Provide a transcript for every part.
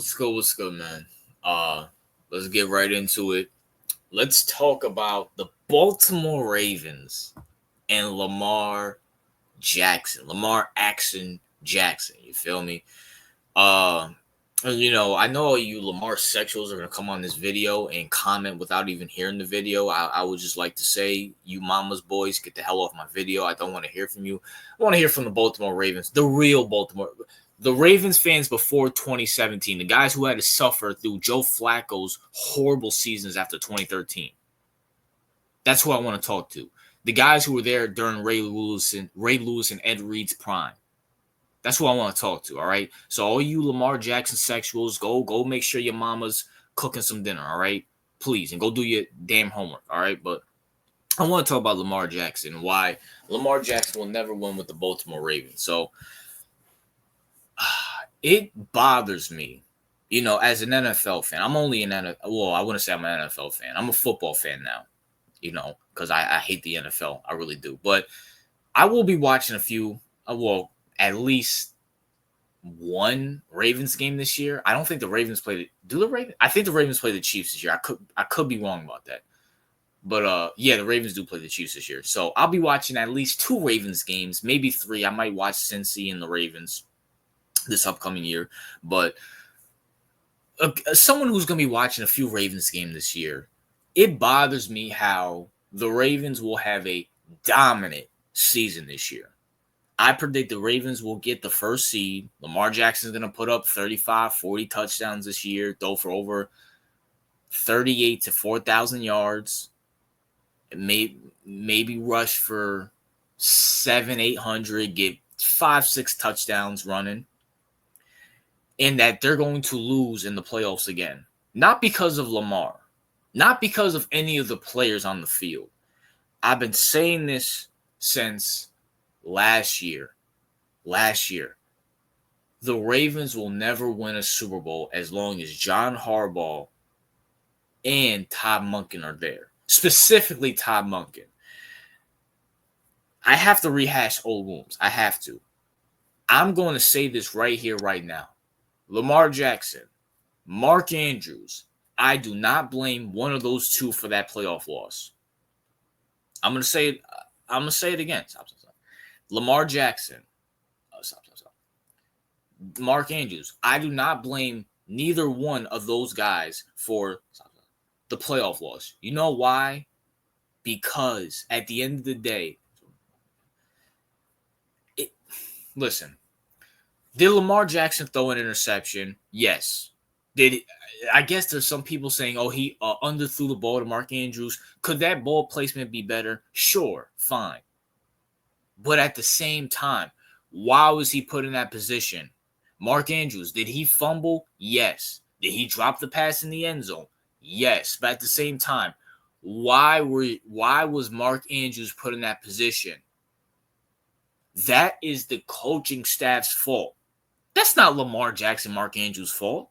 What's good? What's good, man? Let's get right into it. Let's talk about the Baltimore Ravens and Lamar Jackson. Lamar Action Jackson. You feel me? Uh, I know all you Lamar sexuals are gonna come on this video and comment without even hearing the video. I would just like to say, you mama's boys, get the hell off my video. I don't want to hear from you. I want to hear from the Baltimore Ravens, the real Baltimore. The Ravens fans before 2017, the guys who had to suffer through Joe Flacco's horrible seasons after 2013. That's who I want to talk to. The guys who were there during Ray Lewis and Ed Reed's prime. That's who I want to talk to, all right? So all you Lamar Jackson sexuals, go make sure your mama's cooking some dinner, all right? Please, and go do your damn homework, all right? But I want to talk about Lamar Jackson and why Lamar Jackson will never win with the Baltimore Ravens. So it bothers me, as an NFL fan. I'm only an NFL. Well, I wouldn't say I'm an NFL fan. I'm a football fan now, because I hate the NFL. I really do. But I will be watching a few, at least one Ravens game this year. I don't think the Ravens played it. Do the Ravens? I think the Ravens play the Chiefs this year. I could be wrong about that. But yeah, the Ravens do play the Chiefs this year. So I'll be watching at least two Ravens games, maybe three. I might watch Cincy and the Ravens this upcoming year. But someone who's going to be watching a few Ravens games this year, it bothers me how the Ravens will have a dominant season this year. I predict the Ravens will get the first seed. Lamar Jackson's going to put up 35, 40 touchdowns this year, throw for over 38 to 4,000 yards. Maybe rush for 800, get 5-6 touchdowns running. And that they're going to lose in the playoffs again. Not because of Lamar. Not because of any of the players on the field. I've been saying this since last year. The Ravens will never win a Super Bowl as long as John Harbaugh and Todd Monken are there. Specifically Todd Monken. I have to rehash old wounds. I have to. I'm going to say this right here, right now. Lamar Jackson, Mark Andrews, I do not blame one of those two for that playoff loss. I'm going to say it again. Stop. Lamar Jackson, Mark Andrews, I do not blame neither one of those guys for the playoff loss. You know why? Because at the end of the day, listen, did Lamar Jackson throw an interception? Yes. I guess there's some people saying, he underthrew the ball to Mark Andrews. Could that ball placement be better? Sure, fine. But at the same time, why was he put in that position? Mark Andrews, did he fumble? Yes. Did he drop the pass in the end zone? Yes. But at the same time, why was Mark Andrews put in that position? That is the coaching staff's fault. That's not Lamar Jackson, Mark Andrews' fault.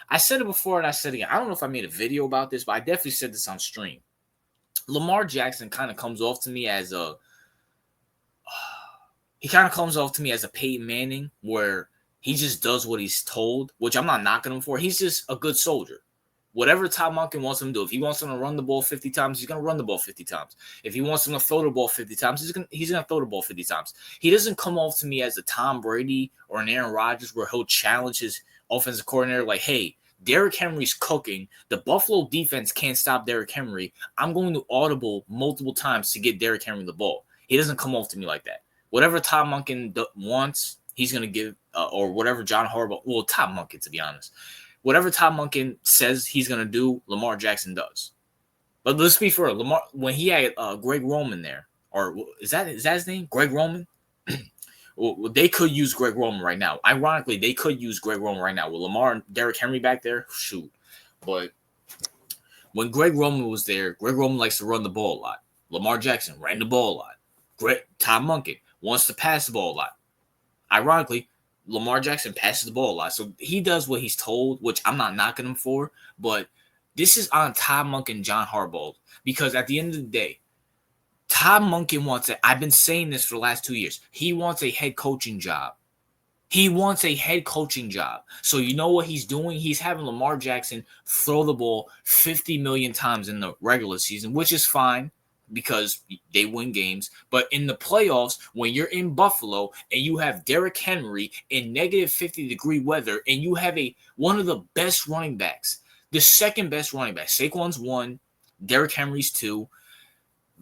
I said it before and I said it again. I don't know if I made a video about this, but I definitely said this on stream. Lamar Jackson kind of comes off to me as a Peyton Manning, where he just does what he's told, which I'm not knocking him for. He's just a good soldier. Whatever Todd Monken wants him to do. If he wants him to run the ball 50 times, he's going to run the ball 50 times. If he wants him to throw the ball 50 times, he's going to throw the ball 50 times. He doesn't come off to me as a Tom Brady or an Aaron Rodgers where he'll challenge his offensive coordinator like, hey, Derrick Henry's cooking. The Buffalo defense can't stop Derrick Henry. I'm going to audible multiple times to get Derrick Henry the ball. He doesn't come off to me like that. Whatever Todd Monken wants, he's going to give, or whatever John Harbaugh, Todd Monken, to be honest. Whatever Todd Monken says he's going to do, Lamar Jackson does. But let's be fair. Lamar, when he had Greg Roman there, or is that his name? Greg Roman? Well, they could use Greg Roman right now. Ironically, they could use Greg Roman right now. With Lamar and Derrick Henry back there, shoot. But when Greg Roman was there, Greg Roman likes to run the ball a lot. Lamar Jackson ran the ball a lot. Todd Monken wants to pass the ball a lot. Ironically, Lamar Jackson passes the ball a lot. So he does what he's told, which I'm not knocking him for. But this is on Todd Monken and John Harbaugh. Because at the end of the day, Todd Monken wants it. I've been saying this for the last 2 years. He wants a head coaching job. He wants a head coaching job. So you know what he's doing? He's having Lamar Jackson throw the ball 50 million times in the regular season, which is fine because they win games. But in the playoffs, when you're in Buffalo and you have Derrick Henry in negative 50-degree weather and you have one of the best running backs, the second best running back, Saquon's 1, Derrick Henry's 2,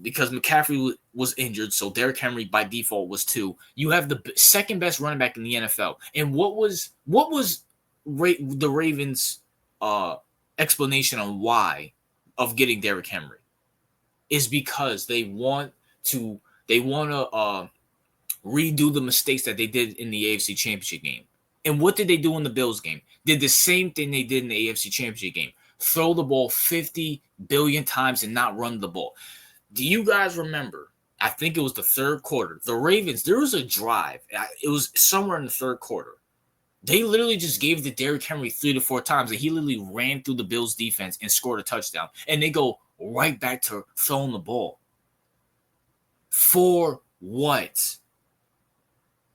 because McCaffrey was injured, so Derrick Henry by default was 2. You have the second best running back in the NFL. And what was the Ravens' explanation on why of getting Derrick Henry? Is because they want to redo the mistakes that they did in the AFC Championship game. And what did they do in the Bills game? Did the same thing they did in the AFC Championship game. Throw the ball 50 billion times and not run the ball. Do you guys remember? I think it was the third quarter. The Ravens, there was a drive. It was somewhere in the third quarter. They literally just gave the Derrick Henry 3 to 4 times, and he literally ran through the Bills' defense and scored a touchdown. And they go right back to throwing the ball. For what?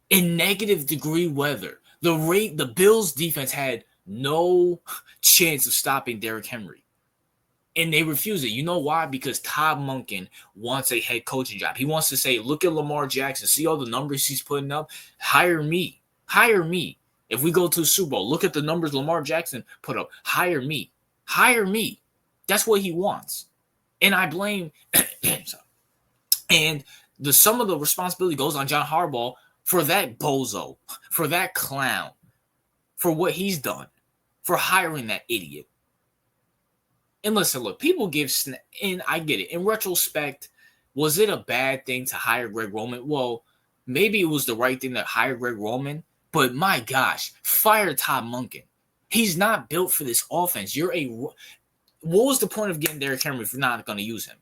In negative degree weather. The Bills' defense had no chance of stopping Derrick Henry. And they refuse it. You know why? Because Todd Monken wants a head coaching job. He wants to say, look at Lamar Jackson. See all the numbers he's putting up? Hire me. Hire me. If we go to the Super Bowl, look at the numbers Lamar Jackson put up. Hire me. Hire me. That's what he wants. And I blame and some of the responsibility goes on John Harbaugh for that bozo, for that clown, for what he's done, for hiring that idiot. And listen, look, people give, and I get it. In retrospect, was it a bad thing to hire Greg Roman? Well, maybe it was the right thing to hire Greg Roman, but my gosh, fire Todd Monken. He's not built for this offense. What was the point of getting Derrick Henry if you're not going to use him?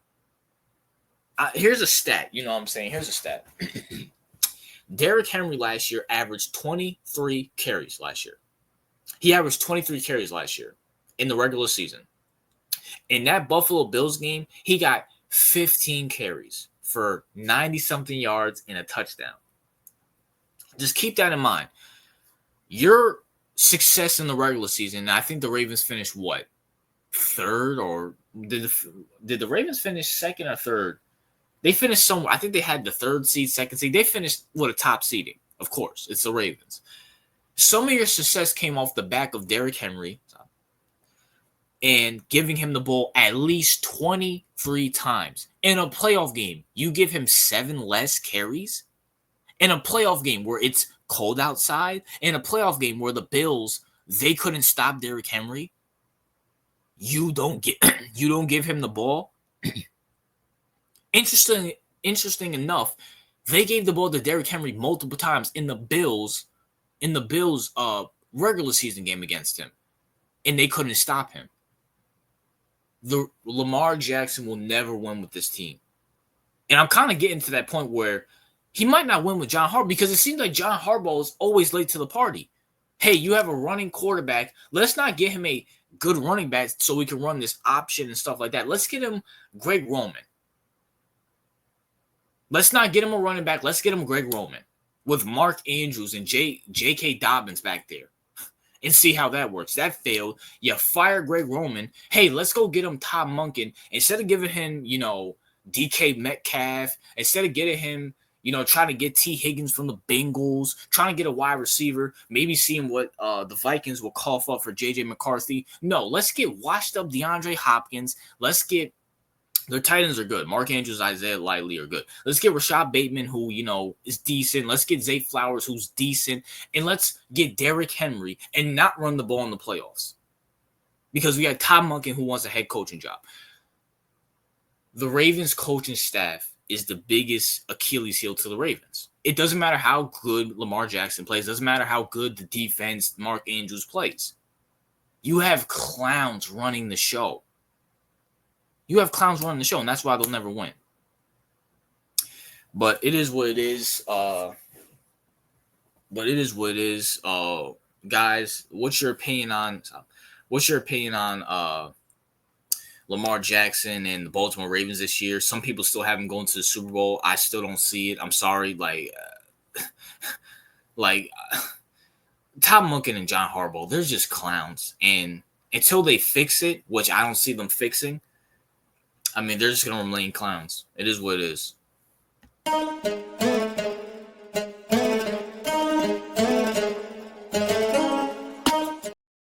Here's a stat. You know what I'm saying? Here's a stat. Derrick Henry last year averaged 23 carries last year. He averaged 23 carries last year in the regular season. In that Buffalo Bills game, he got 15 carries for 90-something yards and a touchdown. Just keep that in mind. Your success in the regular season, and I think the Ravens finished what? Third? Or did the Ravens finish second or third? They finished somewhere. I think they had the third seed, second seed. They finished with a top seeding. Of course, it's the Ravens. Some of your success came off the back of Derrick Henry and giving him the ball at least 23 times. In a playoff game, you give him 7 less carries? In a playoff game where it's cold outside? In a playoff game where the Bills, they couldn't stop Derrick Henry? You don't give him the ball? Interesting enough, they gave the ball to Derrick Henry multiple times in the Bills regular season game against him, and they couldn't stop him. The Lamar Jackson will never win with this team. And I'm kind of getting to that point where he might not win with John Harbaugh because it seems like John Harbaugh is always late to the party. Hey, you have a running quarterback. Let's not get him a good running back so we can run this option and stuff like that. Let's get him Greg Roman. Let's not get him a running back. Let's get him Greg Roman with Mark Andrews and J.K. Dobbins back there and see how that works. That failed. You fire Greg Roman. Hey, let's go get him Todd Monken. Instead of giving him, DK Metcalf, instead of getting him, trying to get T. Higgins from the Bengals, trying to get a wide receiver, maybe seeing what the Vikings will cough up for J.J. McCarthy. No, let's get washed up DeAndre Hopkins. Let's get their tight ends are good. Mark Andrews, Isaiah Likely are good. Let's get Rashad Bateman, who, is decent. Let's get Zay Flowers, who's decent. And let's get Derrick Henry and not run the ball in the playoffs. Because we got Todd Monken, who wants a head coaching job. The Ravens coaching staff is the biggest Achilles heel to the Ravens. It doesn't matter how good Lamar Jackson plays. It doesn't matter how good the defense Mark Andrews plays. You have clowns running the show. You have clowns running the show, and that's why they'll never win. But it is what it is. Guys, what's your opinion on Lamar Jackson and the Baltimore Ravens this year? Some people still have him going to the Super Bowl. I still don't see it. I'm sorry. Todd Monken and John Harbaugh, they're just clowns. And until they fix it, which I don't see them fixing, I mean, they're just going to remain clowns. It is what it is.